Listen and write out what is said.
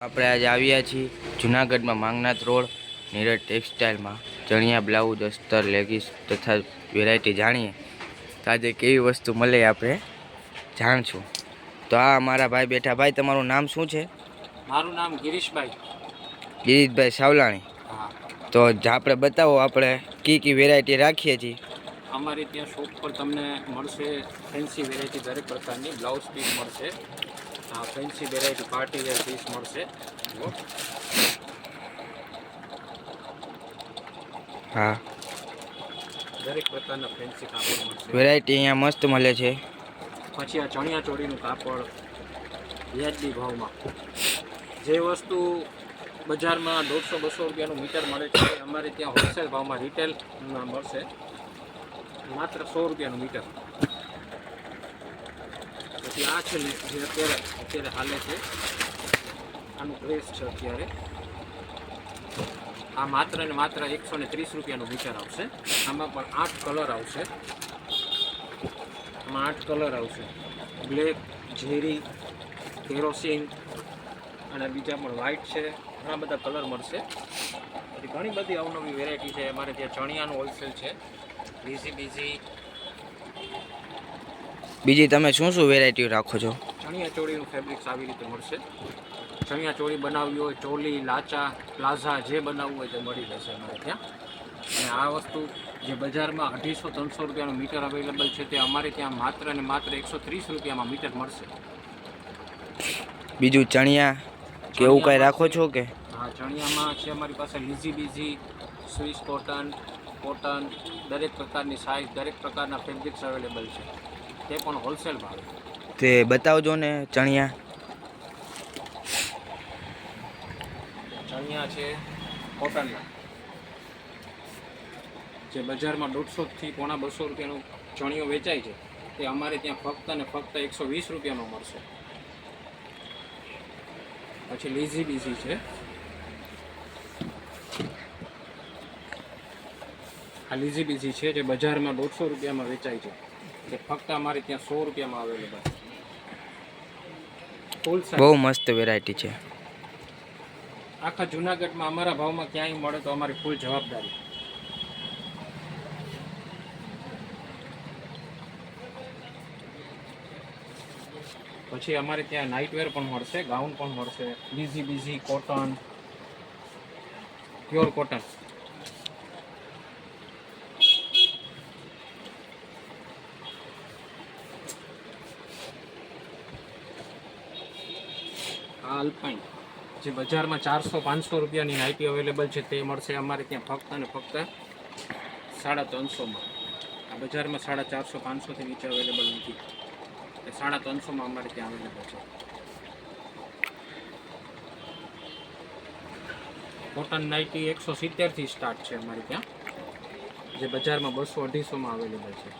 આપણે આજે આવ્યા છીએ જૂનાગઢમાં માંગનાથ રોડ નીરજ ટેક્સટાઇલમાં ચણિયા બ્લાઉઝ અસ્તર લેગીસ તથા વેરાયટી જાણીએ તો આજે કેવી વસ્તુ મળે આપણે જાણશું। તો આ અમારા ભાઈ બેઠા। ભાઈ તમારું નામ શું છે? મારું નામ ગિરીશભાઈ સાવલાણી। હા, તો આપણે બતાવો આપણે કી વેરાયટી રાખીએ છીએ। અમારી ત્યાં શોપ પર તમને મળશે ફેન્સી વેરાયટી દરેક પ્રકારની બ્લાઉઝ પીસ મળશે। આ fancy variety party wear piece મળશે। જુઓ, હા, દરેક પ્રકારના ફેન્સી કાપડ મળશે। વેરાયટી અહીંયા મસ્ત મળે છે। પછી આ ચણિયા ચોળીનું કાપડ વ્યાજબી ભાવમાં, જે વસ્તુ બજારમાં 150-200 રૂપિયાનું મીટર મળે છે અમારે ત્યાં હોલસેલ ભાવમાં રિટેલમાં મળશે માત્ર 100 રૂપિયાનું મીટર। પછી આ છે જે અત્યારે હાલે છે, આનું પ્રેસ છે અત્યારે, આ માત્ર ને માત્ર 130 રૂપિયાનું મીટર આવશે। આમાં પણ 8 કલર આવશે, આમાં 8 કલર આવશે, બ્લેક, ઝેરી, કેરોસીન અને બીજા પણ વ્હાઇટ છે, ઘણા બધા કલર મળશે। પછી ઘણી બધી અવનવી વેરાયટી છે અમારે ત્યાં। ચણિયાનું હોલસેલ છે, બીજી તમે શું વેરાયટી રાખો છો? ચણિયા ચોળીનું ફેબ્રિક્સ આવી રીતે મળશે। ચણિયા ચોળી બનાવવી હોય, ચોલી, લાચા, પ્લાઝા જે બનાવવું હોય તે મળી જશે અમારે ત્યાં। અને આ વસ્તુ જે બજારમાં 250-300 રૂપિયાનું મીટર અવેલેબલ છે તે અમારે ત્યાં માત્ર ને માત્ર 130 રૂપિયામાં મીટર મળશે। બીજું ચણિયા કે એવું કંઈ રાખો છો કે? હા, ચણિયામાં છે અમારી પાસે લીઝી બીઝી, સ્વિસ કોટન, કોટન, દરેક પ્રકારની સાઇઝ, દરેક પ્રકારના ફેબ્રિક્સ અવેલેબલ છે, તે પણ હોલસેલ ભાવે। તે બતાવજો ને ચણિયા। ચણિયા છે કોટનના, જે બજારમાં 150થી પોણા 200 રૂપિયાનું ચણિયો વેચાય છે તે અમારે ત્યાં ફક્ત ને ફક્ત 120 રૂપિયાનો મળશે। પછી લીઝી બીઝી છે, આ લીઝી બીઝી છે જે બજારમાં 150 રૂપિયામાં વેચાય છે તે ફક્ત અમારે ત્યાં 100 રૂપિયામાં અવેલેબલ છે। ફૂલ સાઇઝ, બહુ મસ્ત વેરાયટી છે। આખા જૂનાગઢમાં અમારા ભાવમાં ક્યાંય મળે તો અમારી ફૂલ જવાબદારી। પછી અમારે ત્યાં નાઇટવેર પણ મળશે, ગાઉન પણ મળશે, લીઝી બીઝી, કોટન, પ્યોર કોટન। આ અલ્પાઇન જે બજારમાં 400-500 રૂપિયાની નાઇટી અવેલેબલ છે તે મળશે અમારે ત્યાં ફક્ત અને ફક્ત 350-માં। આ બજારમાં 450-500થી નીચે અવેલેબલ નથી, એ 350-માં અમારે ત્યાં અવેલેબલ છે। કોટન નાઇટી 170થી સ્ટાર્ટ છે અમારે ત્યાં, જે બજારમાં 200-250માં અવેલેબલ છે।